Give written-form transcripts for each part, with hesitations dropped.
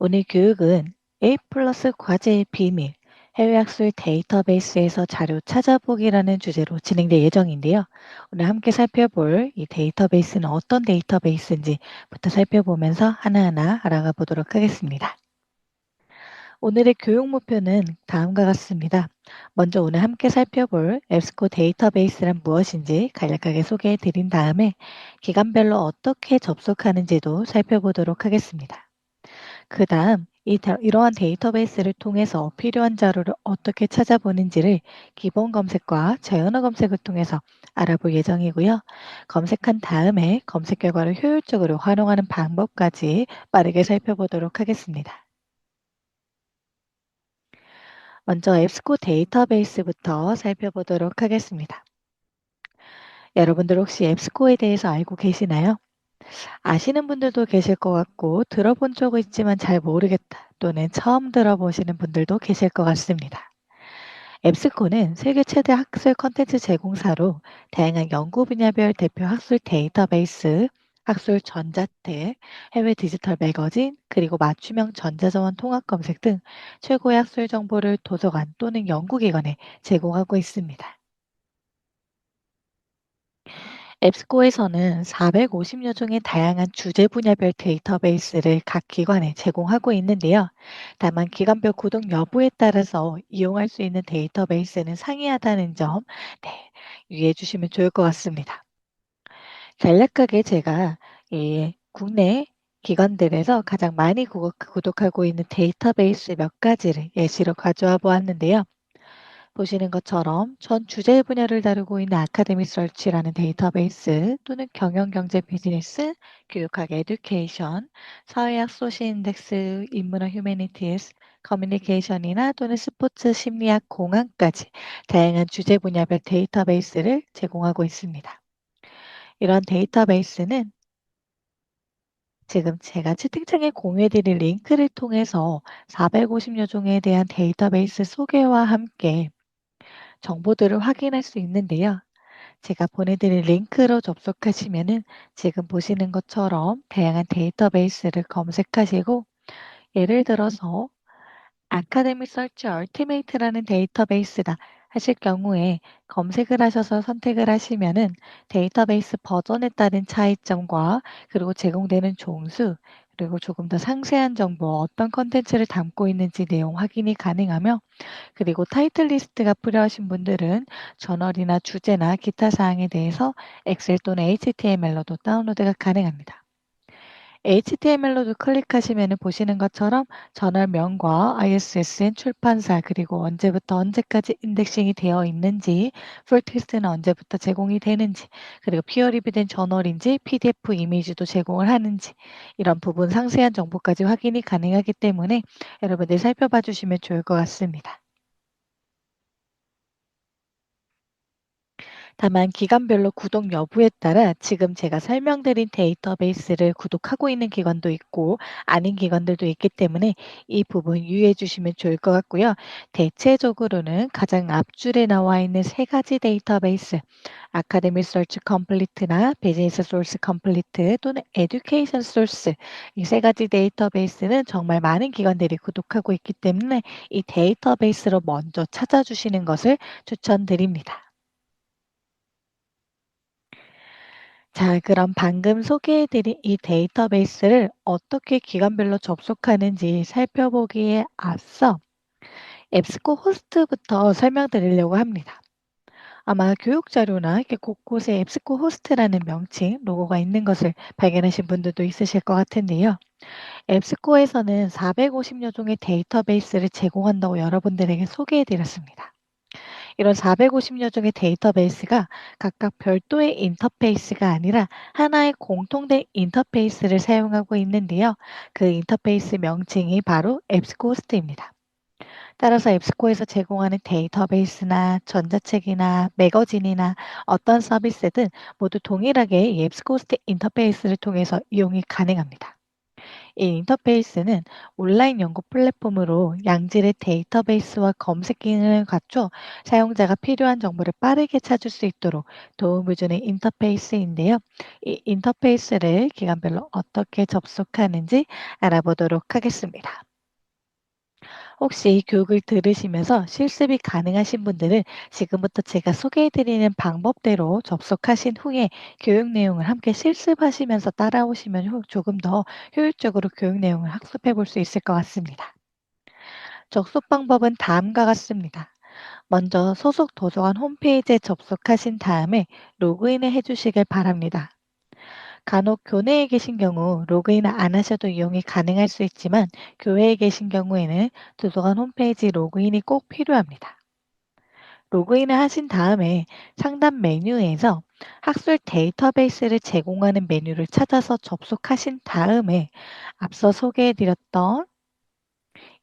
오늘 교육은 A 플러스 과제의 비밀, 해외학술 데이터베이스에서 자료 찾아보기라는 주제로 진행될 예정인데요. 오늘 함께 살펴볼 이 데이터베이스는 어떤 데이터베이스인지부터 살펴보면서 하나하나 알아가 보도록 하겠습니다. 오늘의 교육 목표는 다음과 같습니다. 먼저 오늘 함께 살펴볼 앱스코 데이터베이스란 무엇인지 간략하게 소개해 드린 다음에 기관별로 어떻게 접속하는지도 살펴보도록 하겠습니다. 그다음 이러한 데이터베이스를 통해서 필요한 자료를 어떻게 찾아보는지를 기본 검색과 재현어 검색을 통해서 알아볼 예정이고요. 검색한 다음에 검색 결과를 효율적으로 활용하는 방법까지 빠르게 살펴보도록 하겠습니다. 먼저 앱스코 데이터베이스부터 살펴보도록 하겠습니다. 여러분들 혹시 앱스코에 대해서 알고 계시나요? 아시는 분들도 계실 것 같고 들어본 적은 있지만 잘 모르겠다 또는 처음 들어보시는 분들도 계실 것 같습니다. 앱스코는 세계 최대 학술 콘텐츠 제공사로 다양한 연구 분야별 대표 학술 데이터베이스, 학술 전자책, 해외 디지털 매거진, 그리고 맞춤형 전자자원 통합 검색 등 최고의 학술 정보를 도서관 또는 연구기관에 제공하고 있습니다. 앱스코에서는 450여 종의 다양한 주제 분야별 데이터베이스를 각 기관에 제공하고 있는데요. 다만 기관별 구독 여부에 따라서 이용할 수 있는 데이터베이스는 상이하다는 점, 네, 유의해 주시면 좋을 것 같습니다. 간략하게 제가 이 국내 기관들에서 가장 많이 구독하고 있는 데이터베이스 몇 가지를 예시로 가져와 보았는데요. 보시는 것처럼 전 주제 분야를 다루고 있는 아카데미 서치라는 데이터베이스 또는 경영, 경제, 비즈니스, 교육학, 에듀케이션, 사회학, 소시 인덱스, 인문학, 휴머니티스, 커뮤니케이션이나 또는 스포츠, 심리학, 공학까지 다양한 주제 분야별 데이터베이스를 제공하고 있습니다. 이런 데이터베이스는 지금 제가 채팅창에 공유해드릴 링크를 통해서 450여 종에 대한 데이터베이스 소개와 함께 정보들을 확인할 수 있는데요. 제가 보내드릴 링크로 접속하시면은 지금 보시는 것처럼 다양한 데이터베이스를 검색하시고 예를 들어서 아카데미 서치 얼티메이트라는 데이터베이스다 하실 경우에 검색을 하셔서 선택을 하시면은 데이터베이스 버전에 따른 차이점과 그리고 제공되는 종수 그리고 조금 더 상세한 정보 어떤 컨텐츠를 담고 있는지 내용 확인이 가능하며 그리고 타이틀 리스트가 필요하신 분들은 저널이나 주제나 기타 사항에 대해서 엑셀 또는 HTML로도 다운로드가 가능합니다. HTML로도 클릭하시면 보시는 것처럼 저널명과 ISSN 출판사 그리고 언제부터 언제까지 인덱싱이 되어 있는지 풀텍스트는 언제부터 제공이 되는지 그리고 피어 리뷰된 저널인지 PDF 이미지도 제공을 하는지 이런 부분 상세한 정보까지 확인이 가능하기 때문에 여러분들 살펴봐 주시면 좋을 것 같습니다. 다만 기관별로 구독 여부에 따라 지금 제가 설명드린 데이터베이스를 구독하고 있는 기관도 있고 아닌 기관들도 있기 때문에 이 부분 유의해 주시면 좋을 것 같고요. 대체적으로는 가장 앞줄에 나와 있는 세 가지 데이터베이스, 아카데미 서치 컴플리트나 비즈니스 소스 컴플리트 또는 에듀케이션 소스 이 세 가지 데이터베이스는 정말 많은 기관들이 구독하고 있기 때문에 이 데이터베이스로 먼저 찾아주시는 것을 추천드립니다. 자, 그럼 방금 소개해 드린 이 데이터베이스를 어떻게 기관별로 접속하는지 살펴보기에 앞서 앱스코 호스트부터 설명드리려고 합니다. 아마 교육 자료나 이렇게 곳곳에 앱스코 호스트라는 명칭, 로고가 있는 것을 발견하신 분들도 있으실 것 같은데요. 앱스코에서는 450여 종의 데이터베이스를 제공한다고 여러분들에게 소개해 드렸습니다. 이런 450여 종의 데이터베이스가 각각 별도의 인터페이스가 아니라 하나의 공통된 인터페이스를 사용하고 있는데요. 그 인터페이스 명칭이 바로 앱스코호스트입니다. 따라서 앱스코에서 제공하는 데이터베이스나 전자책이나 매거진이나 어떤 서비스든 모두 동일하게 이 앱스코호스트 인터페이스를 통해서 이용이 가능합니다. 이 인터페이스는 온라인 연구 플랫폼으로 양질의 데이터베이스와 검색 기능을 갖춰 사용자가 필요한 정보를 빠르게 찾을 수 있도록 도움을 주는 인터페이스인데요. 이 인터페이스를 기관별로 어떻게 접속하는지 알아보도록 하겠습니다. 혹시 교육을 들으시면서 실습이 가능하신 분들은 지금부터 제가 소개해드리는 방법대로 접속하신 후에 교육 내용을 함께 실습하시면서 따라오시면 조금 더 효율적으로 교육 내용을 학습해 볼 수 있을 것 같습니다. 접속 방법은 다음과 같습니다. 먼저 소속 도서관 홈페이지에 접속하신 다음에 로그인을 해주시길 바랍니다. 간혹 교내에 계신 경우 로그인 안 하셔도 이용이 가능할 수 있지만 교회에 계신 경우에는 도서관 홈페이지 로그인이 꼭 필요합니다. 로그인을 하신 다음에 상단 메뉴에서 학술 데이터베이스를 제공하는 메뉴를 찾아서 접속하신 다음에 앞서 소개해드렸던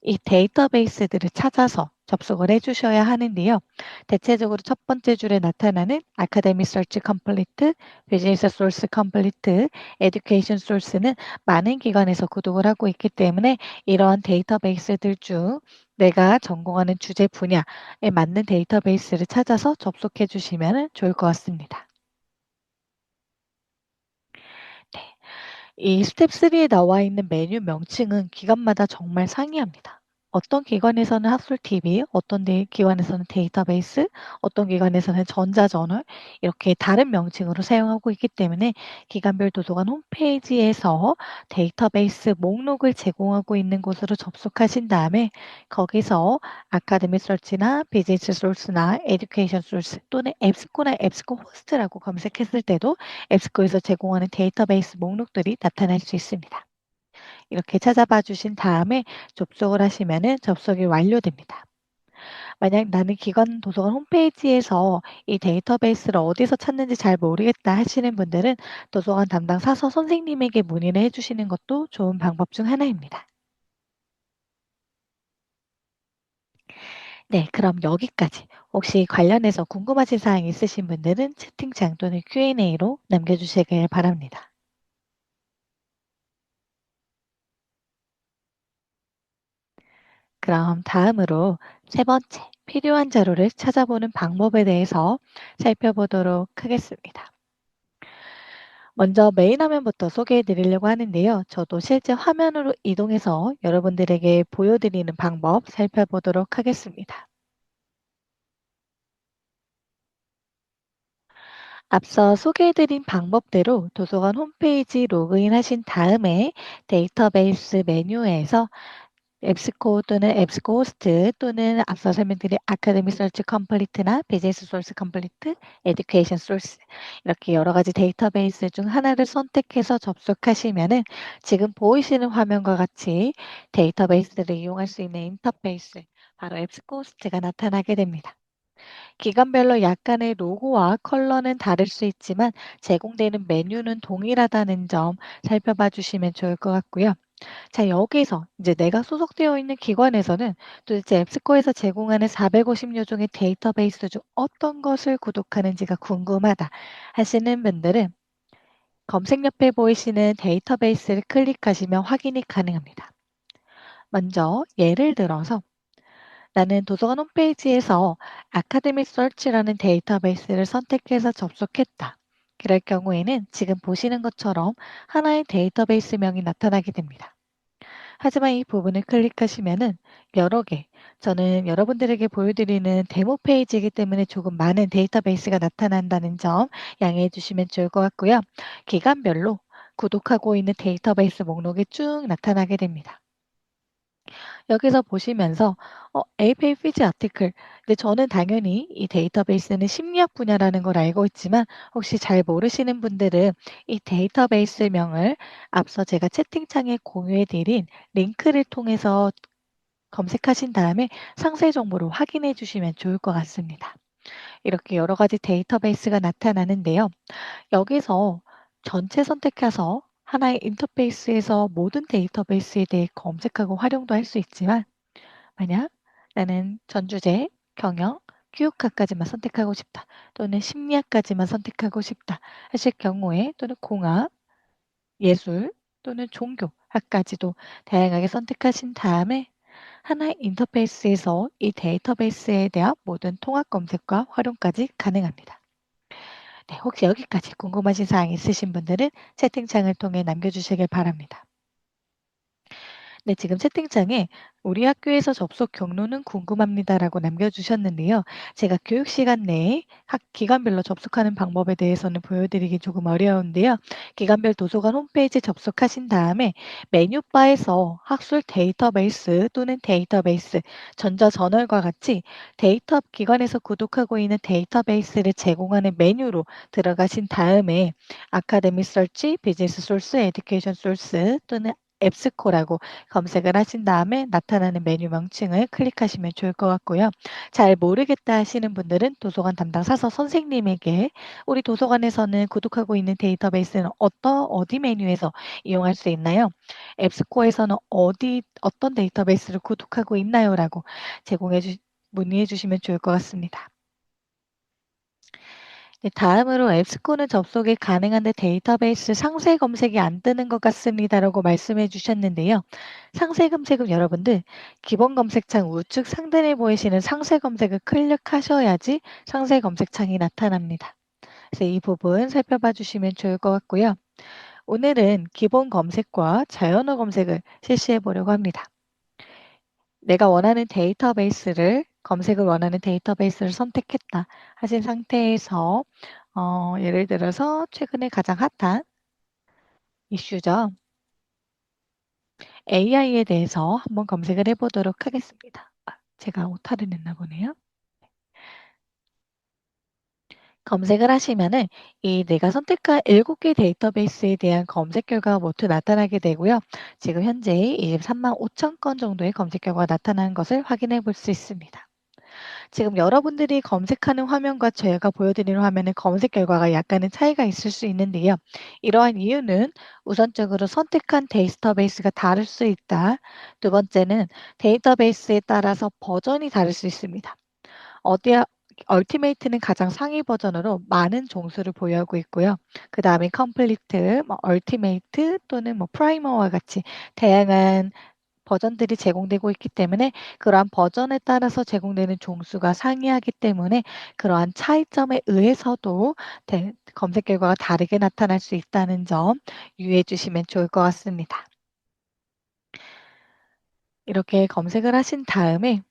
이 데이터베이스들을 찾아서 접속을 해주셔야 하는데요. 대체적으로 첫 번째 줄에 나타나는 아카데미 서치 컴플리트, 비즈니스 소스 컴플리트, 에듀케이션 소스는 많은 기관에서 구독을 하고 있기 때문에 이러한 데이터베이스들 중 내가 전공하는 주제 분야에 맞는 데이터베이스를 찾아서 접속해 주시면 좋을 것 같습니다. 네. 이 스텝 3에 나와 있는 메뉴 명칭은 기관마다 정말 상이합니다. 어떤 기관에서는 학술 TV, 어떤 기관에서는 데이터베이스, 어떤 기관에서는 전자저널 이렇게 다른 명칭으로 사용하고 있기 때문에 기관별 도서관 홈페이지에서 데이터베이스 목록을 제공하고 있는 곳으로 접속하신 다음에 거기서 아카데미 서치나 비즈니스 소스나 에듀케이션 소스 또는 앱스코나 앱스코 호스트라고 검색했을 때도 앱스코에서 제공하는 데이터베이스 목록들이 나타날 수 있습니다. 이렇게 찾아봐 주신 다음에 접속을 하시면은 접속이 완료됩니다. 만약 나는 기관 도서관 홈페이지에서 이 데이터베이스를 어디서 찾는지 잘 모르겠다 하시는 분들은 도서관 담당 사서 선생님에게 문의를 해주시는 것도 좋은 방법 중 하나입니다. 네, 그럼 여기까지. 혹시 관련해서 궁금하신 사항 있으신 분들은 채팅창 또는 Q&A로 남겨주시길 바랍니다. 그럼 다음으로 세 번째, 필요한 자료를 찾아보는 방법에 대해서 살펴보도록 하겠습니다. 먼저 메인 화면부터 소개해 드리려고 하는데요. 저도 실제 화면으로 이동해서 여러분들에게 보여드리는 방법 살펴보도록 하겠습니다. 앞서 소개해드린 방법대로 도서관 홈페이지 로그인 하신 다음에 데이터베이스 메뉴에서 앱스코 또는 앱스코 호스트 또는 앞서 설명드린 아카데미 서치 컴플리트나 비즈니스 소스 컴플리트, 에듀케이션 소스 이렇게 여러 가지 데이터베이스 중 하나를 선택해서 접속하시면은 지금 보이시는 화면과 같이 데이터베이스를 이용할 수 있는 인터페이스 바로 앱스코 호스트가 나타나게 됩니다. 기관별로 약간의 로고와 컬러는 다를 수 있지만 제공되는 메뉴는 동일하다는 점 살펴봐 주시면 좋을 것 같고요. 자, 여기서 이제 내가 소속되어 있는 기관에서는 도대체 앱스코에서 제공하는 450여 종의 데이터베이스 중 어떤 것을 구독하는지가 궁금하다 하시는 분들은 검색 옆에 보이시는 데이터베이스를 클릭하시면 확인이 가능합니다. 먼저 예를 들어서 나는 도서관 홈페이지에서 아카데믹 서치라는 데이터베이스를 선택해서 접속했다. 그럴 경우에는 지금 보시는 것처럼 하나의 데이터베이스명이 나타나게 됩니다. 하지만 이 부분을 클릭하시면은 여러 개, 저는 여러분들에게 보여드리는 데모 페이지이기 때문에 조금 많은 데이터베이스가 나타난다는 점 양해해 주시면 좋을 것 같고요. 기간별로 구독하고 있는 데이터베이스 목록이 쭉 나타나게 됩니다. 여기서 보시면서 APA 피지 아티클. 근데 저는 당연히 이 데이터베이스는 심리학 분야라는 걸 알고 있지만 혹시 잘 모르시는 분들은 이 데이터베이스명을 앞서 제가 채팅창에 공유해 드린 링크를 통해서 검색하신 다음에 상세 정보를 확인해 주시면 좋을 것 같습니다. 이렇게 여러 가지 데이터베이스가 나타나는데요. 여기서 전체 선택해서 하나의 인터페이스에서 모든 데이터베이스에 대해 검색하고 활용도 할 수 있지만 만약 나는 전주제, 경영, 교육학까지만 선택하고 싶다. 또는 심리학까지만 선택하고 싶다. 하실 경우에 또는 공학, 예술, 또는 종교, 학까지도 다양하게 선택하신 다음에 하나의 인터페이스에서 이 데이터베이스에 대한 모든 통합 검색과 활용까지 가능합니다. 네, 혹시 여기까지 궁금하신 사항 있으신 분들은 채팅창을 통해 남겨주시길 바랍니다. 네, 지금 채팅창에 우리 학교에서 접속 경로는 궁금합니다라고 남겨주셨는데요. 제가 교육 시간 내에 학 기관별로 접속하는 방법에 대해서는 보여드리기 조금 어려운데요. 기관별 도서관 홈페이지 접속하신 다음에 메뉴바에서 학술 데이터베이스 또는 데이터베이스, 전자저널과 같이 데이터 기관에서 구독하고 있는 데이터베이스를 제공하는 메뉴로 들어가신 다음에 아카데미 서치, 비즈니스 소스, 에듀케이션 소스 또는 앱스코라고 검색을 하신 다음에 나타나는 메뉴 명칭을 클릭하시면 좋을 것 같고요. 잘 모르겠다 하시는 분들은 도서관 담당 사서 선생님에게 우리 도서관에서는 구독하고 있는 데이터베이스는 어디 메뉴에서 이용할 수 있나요? 앱스코어에서는 어떤 데이터베이스를 구독하고 있나요? 라고 문의해 주시면 좋을 것 같습니다. 네, 다음으로 앱스코는 접속이 가능한데 데이터베이스 상세 검색이 안 뜨는 것 같습니다라고 말씀해 주셨는데요. 상세 검색은 여러분들 기본 검색창 우측 상단에 보이시는 상세 검색을 클릭하셔야지 상세 검색창이 나타납니다. 그래서 이 부분 살펴봐 주시면 좋을 것 같고요. 오늘은 기본 검색과 자연어 검색을 실시해 보려고 합니다. 내가 원하는 데이터베이스를 검색을 원하는 데이터베이스를 선택했다 하신 상태에서 예를 들어서 최근에 가장 핫한 이슈죠. AI에 대해서 한번 검색을 해보도록 하겠습니다. 제가 오타를 냈나 보네요. 검색을 하시면은 이 내가 선택한 7개 데이터베이스에 대한 검색 결과가 모두 나타나게 되고요. 지금 현재 23만 5천 건 정도의 검색 결과가 나타나는 것을 확인해 볼 수 있습니다. 지금 여러분들이 검색하는 화면과 제가 보여드리는 화면의 검색 결과가 약간의 차이가 있을 수 있는데요. 이러한 이유는 우선적으로 선택한 데이터베이스가 다를 수 있다. 두 번째는 데이터베이스에 따라서 버전이 다를 수 있습니다. 어디야 얼티메이트는 가장 상위 버전으로 많은 종수를 보유하고 있고요. 그 다음에 컴플리트, 얼티메이트 또는 프라이머와 같이 다양한 버전들이 제공되고 있기 때문에 그러한 버전에 따라서 제공되는 종수가 상이하기 때문에 그러한 차이점에 의해서도 검색 결과가 다르게 나타날 수 있다는 점 유의해 주시면 좋을 것 같습니다. 이렇게 검색을 하신 다음에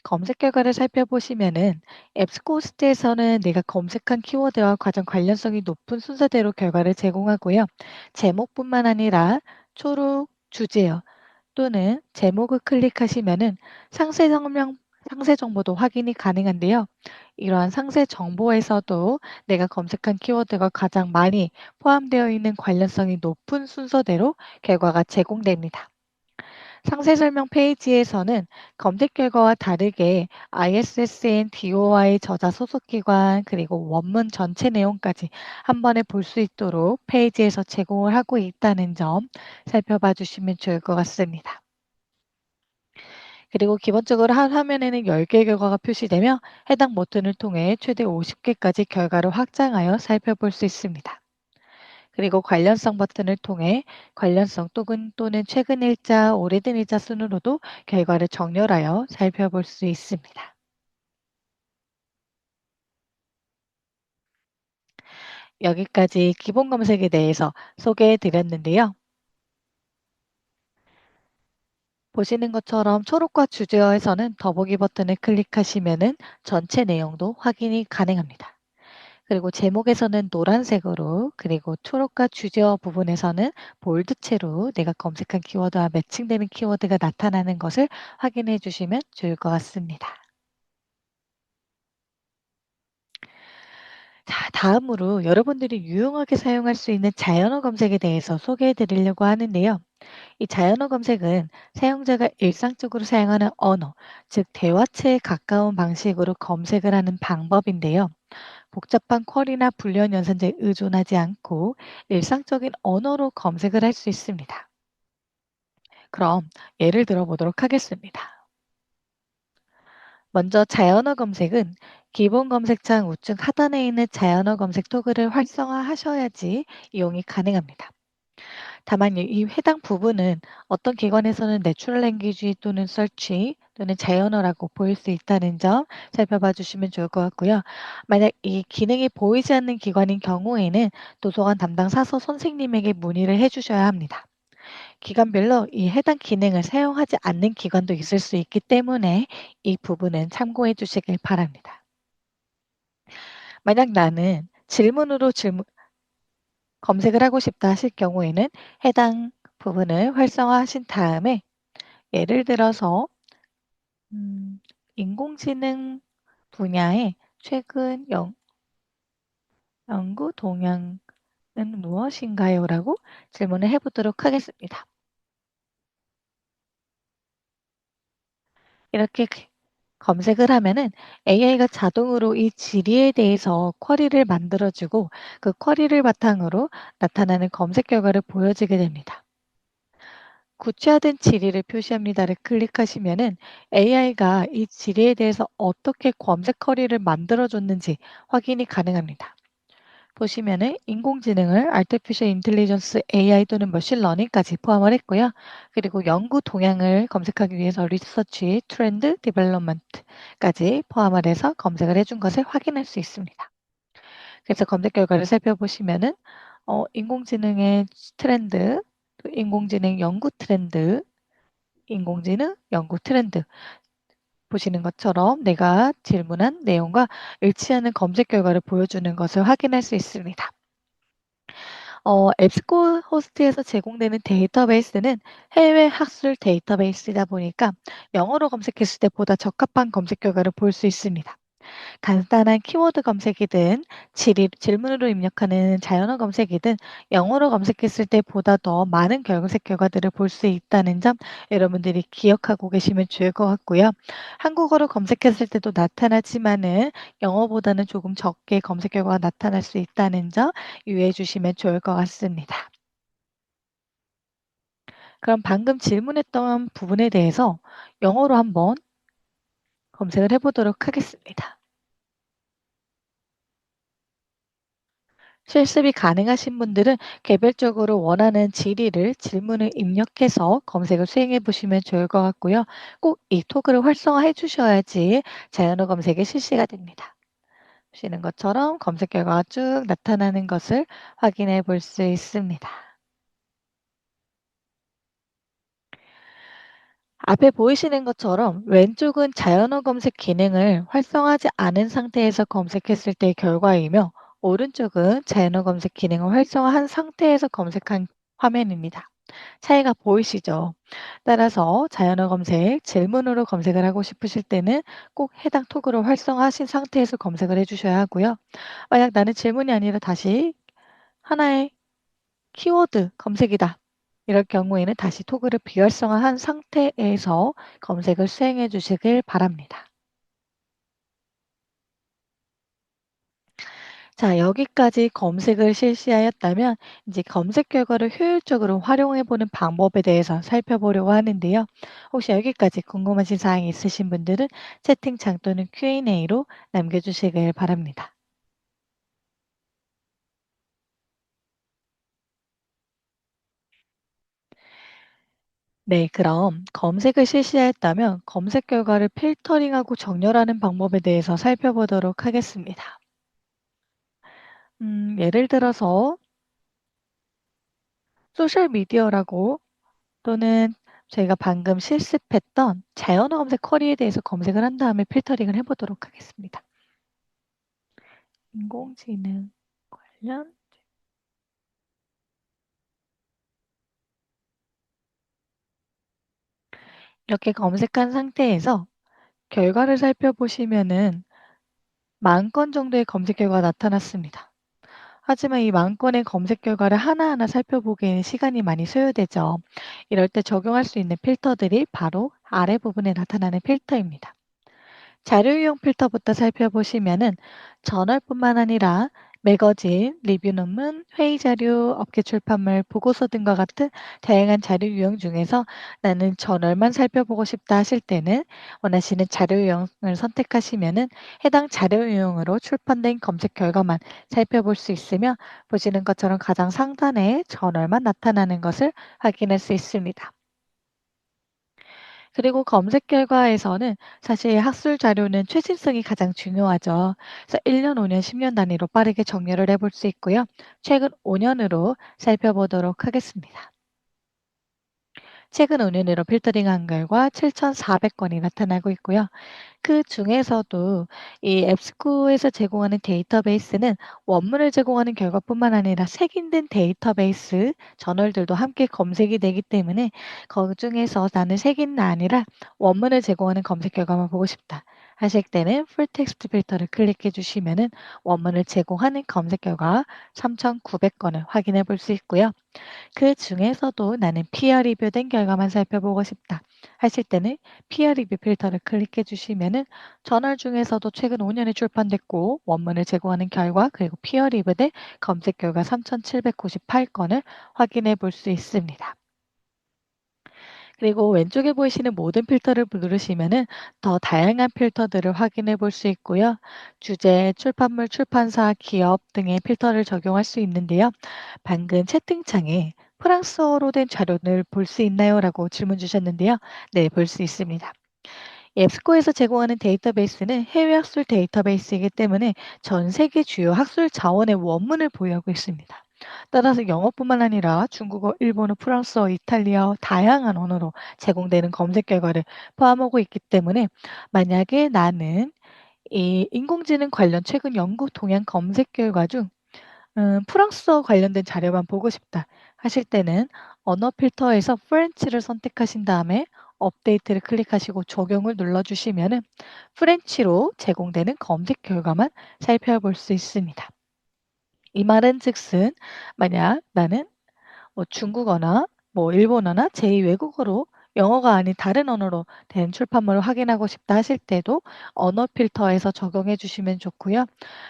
검색 결과를 살펴보시면은 앱스코스트에서는 내가 검색한 키워드와 가장 관련성이 높은 순서대로 결과를 제공하고요. 제목뿐만 아니라 초록, 주제어, 또는 제목을 클릭하시면은 상세 설명, 상세 정보도 확인이 가능한데요. 이러한 상세 정보에서도 내가 검색한 키워드가 가장 많이 포함되어 있는 관련성이 높은 순서대로 결과가 제공됩니다. 상세 설명 페이지에서는 검색 결과와 다르게 ISSN DOI 저자 소속 기관 그리고 원문 전체 내용까지 한 번에 볼 수 있도록 페이지에서 제공을 하고 있다는 점 살펴봐 주시면 좋을 것 같습니다. 그리고 기본적으로 한 화면에는 10개의 결과가 표시되며 해당 버튼을 통해 최대 50개까지 결과를 확장하여 살펴볼 수 있습니다. 그리고 관련성 버튼을 통해 관련성 또는 최근 일자, 오래된 일자 순으로도 결과를 정렬하여 살펴볼 수 있습니다. 여기까지 기본 검색에 대해서 소개해 드렸는데요. 보시는 것처럼 초록과 주제어에서는 더보기 버튼을 클릭하시면 전체 내용도 확인이 가능합니다. 그리고 제목에서는 노란색으로, 그리고 초록과 주제어 부분에서는 볼드체로 내가 검색한 키워드와 매칭되는 키워드가 나타나는 것을 확인해 주시면 좋을 것 같습니다. 자, 다음으로 여러분들이 유용하게 사용할 수 있는 자연어 검색에 대해서 소개해 드리려고 하는데요. 이 자연어 검색은 사용자가 일상적으로 사용하는 언어, 즉 대화체에 가까운 방식으로 검색을 하는 방법인데요. 복잡한 쿼리나 불리한 연산자에 의존하지 않고 일상적인 언어로 검색을 할 수 있습니다. 그럼 예를 들어 보도록 하겠습니다. 먼저 자연어 검색은 기본 검색창 우측 하단에 있는 자연어 검색 토글을 활성화하셔야지 이용이 가능합니다. 다만 이 해당 부분은 어떤 기관에서는 내추럴 랭귀지 또는 서치 또는 자연어라고 보일 수 있다는 점 살펴봐 주시면 좋을 것 같고요. 만약 이 기능이 보이지 않는 기관인 경우에는 도서관 담당 사서 선생님에게 문의를 해 주셔야 합니다. 기관별로 이 해당 기능을 사용하지 않는 기관도 있을 수 있기 때문에 이 부분은 참고해 주시길 바랍니다. 만약 나는 질문으로 검색을 하고 싶다 하실 경우에는 해당 부분을 활성화하신 다음에 예를 들어서 인공지능 분야의 최근 연구 동향은 무엇인가요? 라고 질문을 해보도록 하겠습니다. 이렇게 검색을 하면은 AI가 자동으로 이 질의에 대해서 쿼리를 만들어주고 그 쿼리를 바탕으로 나타나는 검색 결과를 보여지게 됩니다. 구체화된 질의를 표시합니다를 클릭하시면은 AI가 이 질의에 대해서 어떻게 검색 쿼리를 만들어줬는지 확인이 가능합니다. 보시면은 인공지능을 Artificial Intelligence AI 또는 머신러닝까지 포함을 했고요. 그리고 연구 동향을 검색하기 위해서 리서치, 트렌드, 디벨롭먼트까지 포함을 해서 검색을 해준 것을 확인할 수 있습니다. 그래서 검색 결과를 살펴보시면은 인공지능의 트렌드, 또 인공지능 연구 트렌드, 인공지능 연구 트렌드 보시는 것처럼 내가 질문한 내용과 일치하는 검색 결과를 보여주는 것을 확인할 수 있습니다. 앱스코 호스트에서 제공되는 데이터베이스는 해외 학술 데이터베이스이다 보니까 영어로 검색했을 때 보다 적합한 검색 결과를 볼 수 있습니다. 간단한 키워드 검색이든 질문으로 입력하는 자연어 검색이든 영어로 검색했을 때 보다 더 많은 검색 결과들을 볼 수 있다는 점 여러분들이 기억하고 계시면 좋을 것 같고요. 한국어로 검색했을 때도 나타나지만은 영어보다는 조금 적게 검색 결과가 나타날 수 있다는 점 유의해 주시면 좋을 것 같습니다. 그럼 방금 질문했던 부분에 대해서 영어로 한번 검색을 해보도록 하겠습니다. 실습이 가능하신 분들은 개별적으로 원하는 질문을 입력해서 검색을 수행해 보시면 좋을 것 같고요. 꼭 이 토글을 활성화해 주셔야지 자연어 검색이 실시가 됩니다. 보시는 것처럼 검색 결과가 쭉 나타나는 것을 확인해 볼 수 있습니다. 앞에 보이시는 것처럼 왼쪽은 자연어 검색 기능을 활성화하지 않은 상태에서 검색했을 때의 결과이며 오른쪽은 자연어 검색 기능을 활성화한 상태에서 검색한 화면입니다. 차이가 보이시죠? 따라서 자연어 검색, 질문으로 검색을 하고 싶으실 때는 꼭 해당 토글을 활성화하신 상태에서 검색을 해주셔야 하고요. 만약 나는 질문이 아니라 다시 하나의 키워드 검색이다. 이럴 경우에는 다시 토글을 비활성화한 상태에서 검색을 수행해 주시길 바랍니다. 자, 여기까지 검색을 실시하였다면 이제 검색 결과를 효율적으로 활용해 보는 방법에 대해서 살펴보려고 하는데요. 혹시 여기까지 궁금하신 사항이 있으신 분들은 채팅창 또는 Q&A로 남겨주시길 바랍니다. 네, 그럼 검색을 실시하였다면 검색 결과를 필터링하고 정렬하는 방법에 대해서 살펴보도록 하겠습니다. 예를 들어서 소셜미디어라고 또는 저희가 방금 실습했던 자연어 검색 쿼리에 대해서 검색을 한 다음에 필터링을 해보도록 하겠습니다. 인공지능 관련 이렇게 검색한 상태에서 결과를 살펴보시면은 10,000건 정도의 검색 결과가 나타났습니다. 하지만 이 10,000건의 검색 결과를 하나하나 살펴보기에는 시간이 많이 소요되죠. 이럴 때 적용할 수 있는 필터들이 바로 아래 부분에 나타나는 필터입니다. 자료유형 필터부터 살펴보시면은 저널뿐만 아니라 매거진, 리뷰 논문, 회의 자료, 업계 출판물, 보고서 등과 같은 다양한 자료 유형 중에서 나는 저널만 살펴보고 싶다 하실 때는 원하시는 자료 유형을 선택하시면은 해당 자료 유형으로 출판된 검색 결과만 살펴볼 수 있으며 보시는 것처럼 가장 상단에 저널만 나타나는 것을 확인할 수 있습니다. 그리고 검색 결과에서는 사실 학술 자료는 최신성이 가장 중요하죠. 그래서 1년, 5년, 10년 단위로 빠르게 정리를 해볼 수 있고요. 최근 5년으로 살펴보도록 하겠습니다. 최근 5년으로 필터링한 결과 7,400건이 나타나고 있고요. 그 중에서도 이 앱스코에서 제공하는 데이터베이스는 원문을 제공하는 결과뿐만 아니라 색인된 데이터베이스 저널들도 함께 검색이 되기 때문에 그중에서 나는 색인은 아니라 원문을 제공하는 검색 결과만 보고 싶다 하실 때는 풀 텍스트 필터를 클릭해 주시면은 원문을 제공하는 검색 결과 3,900건을 확인해 볼 수 있고요. 그 중에서도 나는 피어 리뷰된 결과만 살펴보고 싶다 하실 때는 피어 리뷰 필터를 클릭해 주시면은 저널 중에서도 최근 5년에 출판됐고 원문을 제공하는 결과 그리고 피어 리뷰된 검색 결과 3,798건을 확인해 볼 수 있습니다. 그리고 왼쪽에 보이시는 모든 필터를 누르시면은 더 다양한 필터들을 확인해 볼 수 있고요. 주제, 출판물, 출판사, 기업 등의 필터를 적용할 수 있는데요. 방금 채팅창에 프랑스어로 된 자료를 볼 수 있나요? 라고 질문 주셨는데요. 네, 볼 수 있습니다. 앱스코에서 제공하는 데이터베이스는 해외 학술 데이터베이스이기 때문에 전 세계 주요 학술 자원의 원문을 보유하고 있습니다. 따라서 영어뿐만 아니라 중국어, 일본어, 프랑스어, 이탈리아어 다양한 언어로 제공되는 검색 결과를 포함하고 있기 때문에 만약에 나는 이 인공지능 관련 최근 연구 동향 검색 결과 중 프랑스어 관련된 자료만 보고 싶다 하실 때는 언어 필터에서 프렌치를 선택하신 다음에 업데이트를 클릭하시고 적용을 눌러주시면은 프렌치로 제공되는 검색 결과만 살펴볼 수 있습니다. 이 말은 즉슨 만약 나는 뭐 중국어나 뭐 일본어나 제2 외국어로 영어가 아닌 다른 언어로 된 출판물을 확인하고 싶다 하실 때도 언어 필터에서 적용해 주시면 좋고요.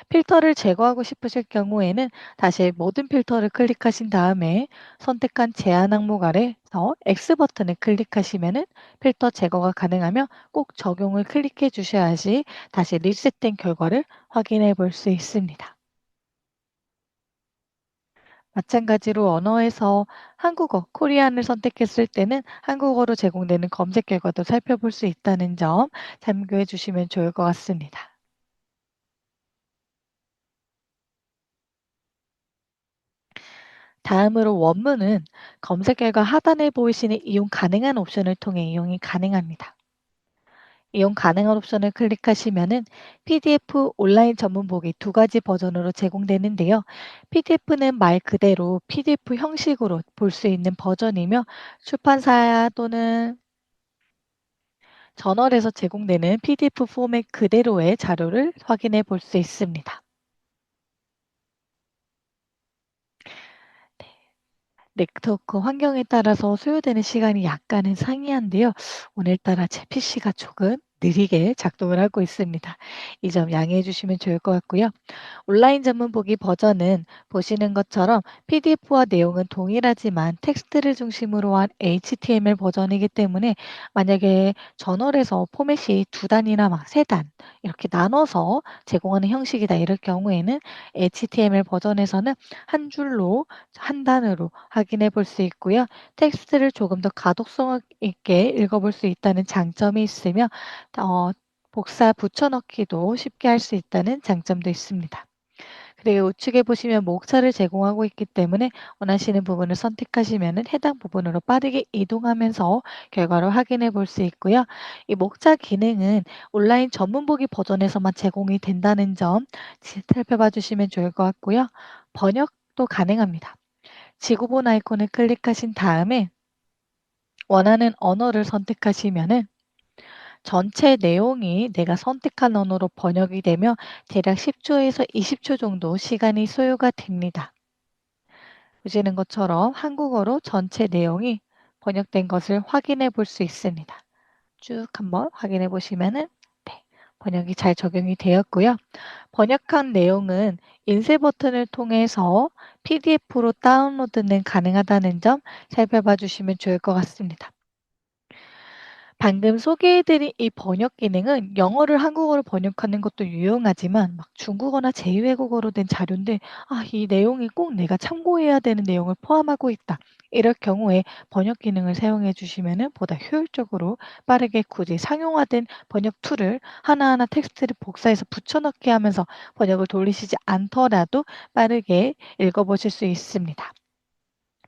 필터를 제거하고 싶으실 경우에는 다시 모든 필터를 클릭하신 다음에 선택한 제한 항목 아래서 X 버튼을 클릭하시면은 필터 제거가 가능하며 꼭 적용을 클릭해 주셔야지 다시 리셋된 결과를 확인해 볼 수 있습니다. 마찬가지로 언어에서 한국어, 코리안을 선택했을 때는 한국어로 제공되는 검색 결과도 살펴볼 수 있다는 점 참고해 주시면 좋을 것 같습니다. 다음으로 원문은 검색 결과 하단에 보이시는 이용 가능한 옵션을 통해 이용이 가능합니다. 이용 가능한 옵션을 클릭하시면은 PDF 온라인 전문 보기 두 가지 버전으로 제공되는데요. PDF는 말 그대로 PDF 형식으로 볼 수 있는 버전이며 출판사 또는 저널에서 제공되는 PDF 포맷 그대로의 자료를 확인해 볼 수 있습니다. 네트워크 환경에 따라서 소요되는 시간이 약간은 상이한데요. 오늘따라 제 PC가 조금 느리게 작동을 하고 있습니다. 이 점 양해해 주시면 좋을 것 같고요. 온라인 전문 보기 버전은 보시는 것처럼 PDF와 내용은 동일하지만 텍스트를 중심으로 한 HTML 버전이기 때문에 만약에 저널에서 포맷이 두 단이나 막 세 단 이렇게 나눠서 제공하는 형식이다 이럴 경우에는 HTML 버전에서는 한 줄로 한 단으로 확인해 볼 수 있고요. 텍스트를 조금 더 가독성 있게 읽어볼 수 있다는 장점이 있으며 어, 복사 붙여넣기도 쉽게 할 수 있다는 장점도 있습니다. 그리고 우측에 보시면 목차를 제공하고 있기 때문에 원하시는 부분을 선택하시면 해당 부분으로 빠르게 이동하면서 결과를 확인해 볼 수 있고요. 이 목차 기능은 온라인 전문 보기 버전에서만 제공이 된다는 점 살펴봐 주시면 좋을 것 같고요. 번역도 가능합니다. 지구본 아이콘을 클릭하신 다음에 원하는 언어를 선택하시면은 전체 내용이 내가 선택한 언어로 번역이 되며 대략 10초에서 20초 정도 시간이 소요가 됩니다. 보시는 것처럼 한국어로 전체 내용이 번역된 것을 확인해 볼 수 있습니다. 쭉 한번 확인해 보시면은 네, 번역이 잘 적용이 되었고요. 번역한 내용은 인쇄 버튼을 통해서 PDF로 다운로드는 가능하다는 점 살펴봐 주시면 좋을 것 같습니다. 방금 소개해드린 이 번역 기능은 영어를 한국어로 번역하는 것도 유용하지만 막 중국어나 제2외국어로 된 자료인데 이 내용이 꼭 내가 참고해야 되는 내용을 포함하고 있다. 이럴 경우에 번역 기능을 사용해 주시면 보다 효율적으로 빠르게 굳이 상용화된 번역 툴을 하나하나 텍스트를 복사해서 붙여넣기 하면서 번역을 돌리시지 않더라도 빠르게 읽어보실 수 있습니다.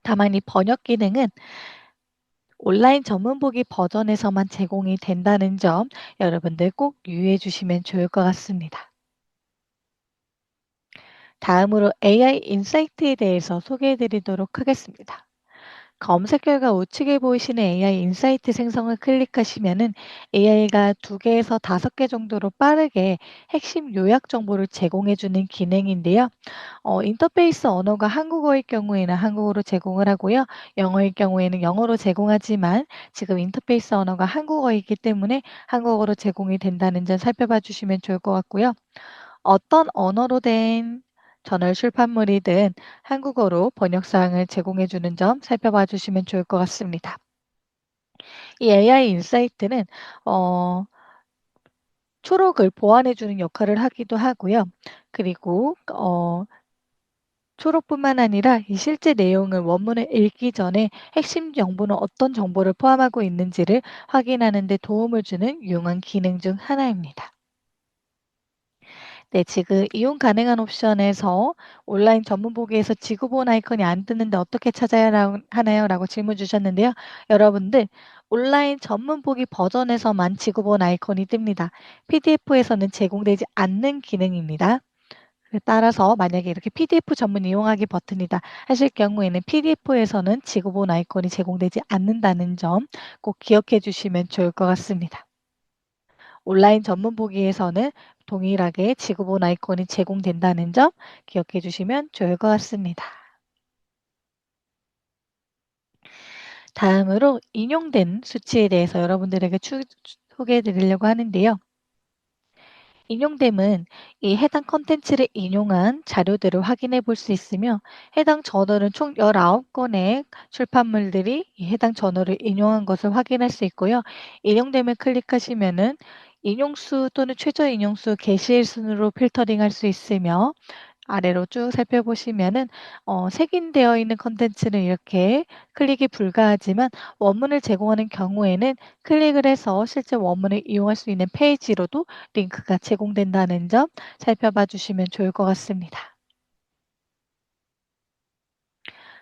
다만 이 번역 기능은 온라인 전문 보기 버전에서만 제공이 된다는 점 여러분들 꼭 유의해 주시면 좋을 것 같습니다. 다음으로 AI 인사이트에 대해서 소개해 드리도록 하겠습니다. 검색 결과 우측에 보이시는 AI 인사이트 생성을 클릭하시면은 AI가 2개에서 5개 정도로 빠르게 핵심 요약 정보를 제공해 주는 기능인데요. 인터페이스 언어가 한국어일 경우에는 한국어로 제공을 하고요. 영어일 경우에는 영어로 제공하지만 지금 인터페이스 언어가 한국어이기 때문에 한국어로 제공이 된다는 점 살펴봐 주시면 좋을 것 같고요. 어떤 언어로 된 저널 출판물이든 한국어로 번역 사항을 제공해 주는 점 살펴봐 주시면 좋을 것 같습니다. 이 AI 인사이트는 어 초록을 보완해 주는 역할을 하기도 하고요. 그리고 초록뿐만 아니라 이 실제 내용을 원문을 읽기 전에 핵심 정보는 어떤 정보를 포함하고 있는지를 확인하는 데 도움을 주는 유용한 기능 중 하나입니다. 네, 지금 이용 가능한 옵션에서 온라인 전문 보기에서 지구본 아이콘이 안 뜨는데 어떻게 찾아야 하나요? 라고 질문 주셨는데요. 여러분들 온라인 전문 보기 버전에서만 지구본 아이콘이 뜹니다. PDF에서는 제공되지 않는 기능입니다. 따라서 만약에 이렇게 PDF 전문 이용하기 버튼이다 하실 경우에는 PDF에서는 지구본 아이콘이 제공되지 않는다는 점 꼭 기억해 주시면 좋을 것 같습니다. 온라인 전문 보기에서는 동일하게 지구본 아이콘이 제공된다는 점 기억해 주시면 좋을 것 같습니다. 다음으로 인용된 수치에 대해서 여러분들에게 소개해 드리려고 하는데요. 인용됨은 이 해당 컨텐츠를 인용한 자료들을 확인해 볼 수 있으며 해당 저널은 총 19권의 출판물들이 이 해당 저널을 인용한 것을 확인할 수 있고요. 인용됨을 클릭하시면은 인용수 또는 최저 인용수 게시일 순으로 필터링할 수 있으며 아래로 쭉 살펴보시면은 색인되어 있는 콘텐츠는 이렇게 클릭이 불가하지만 원문을 제공하는 경우에는 클릭을 해서 실제 원문을 이용할 수 있는 페이지로도 링크가 제공된다는 점 살펴봐 주시면 좋을 것 같습니다.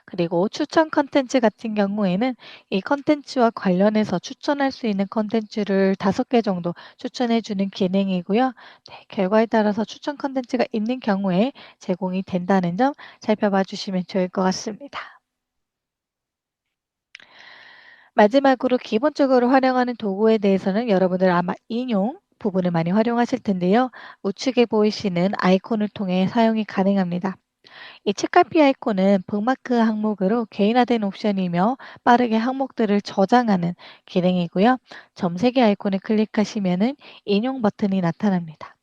그리고 추천 콘텐츠 같은 경우에는 이 콘텐츠와 관련해서 추천할 수 있는 콘텐츠를 5개 정도 추천해 주는 기능이고요. 네, 결과에 따라서 추천 콘텐츠가 있는 경우에 제공이 된다는 점 살펴봐 주시면 좋을 것 같습니다. 마지막으로 기본적으로 활용하는 도구에 대해서는 여러분들 아마 인용 부분을 많이 활용하실 텐데요. 우측에 보이시는 아이콘을 통해 사용이 가능합니다. 이 책갈피 아이콘은 북마크 항목으로 개인화된 옵션이며 빠르게 항목들을 저장하는 기능이고요. 점세개 아이콘을 클릭하시면은 인용 버튼이 나타납니다.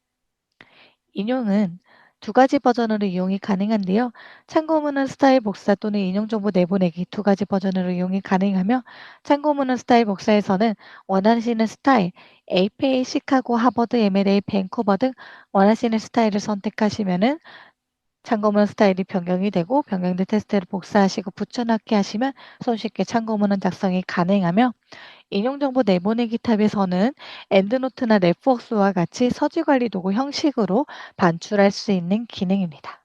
인용은 2가지 버전으로 이용이 가능한데요. 참고문헌 스타일 복사 또는 인용 정보 내보내기 2가지 버전으로 이용이 가능하며 참고문헌 스타일 복사에서는 원하시는 스타일, APA, 시카고, 하버드, MLA, 밴쿠버 등 원하시는 스타일을 선택하시면은 참고문 스타일이 변경이 되고 변경된 테스트를 복사하시고 붙여넣기 하시면 손쉽게 참고문헌 작성이 가능하며 인용정보 내보내기 탭에서는 엔드노트나 랩웍스와 같이 서지관리 도구 형식으로 반출할 수 있는 기능입니다.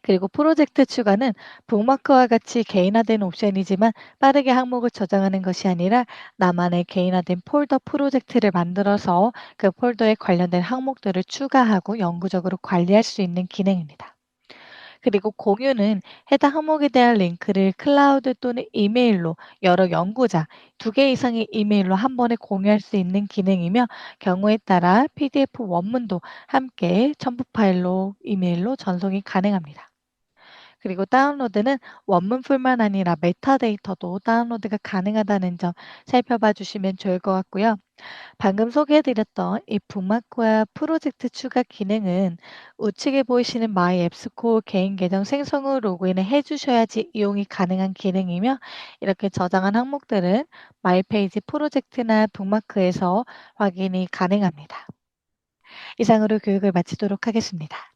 그리고 프로젝트 추가는 북마크와 같이 개인화된 옵션이지만 빠르게 항목을 저장하는 것이 아니라 나만의 개인화된 폴더 프로젝트를 만들어서 그 폴더에 관련된 항목들을 추가하고 영구적으로 관리할 수 있는 기능입니다. 그리고 공유는 해당 항목에 대한 링크를 클라우드 또는 이메일로 여러 연구자 2개 이상의 이메일로 한 번에 공유할 수 있는 기능이며 경우에 따라 PDF 원문도 함께 첨부 파일로 이메일로 전송이 가능합니다. 그리고 다운로드는 원문풀만 아니라 메타데이터도 다운로드가 가능하다는 점 살펴봐 주시면 좋을 것 같고요. 방금 소개해드렸던 이 북마크와 프로젝트 추가 기능은 우측에 보이시는 마이 앱스코어 개인 계정 생성 후 로그인을 해주셔야지 이용이 가능한 기능이며 이렇게 저장한 항목들은 마이페이지 프로젝트나 북마크에서 확인이 가능합니다. 이상으로 교육을 마치도록 하겠습니다.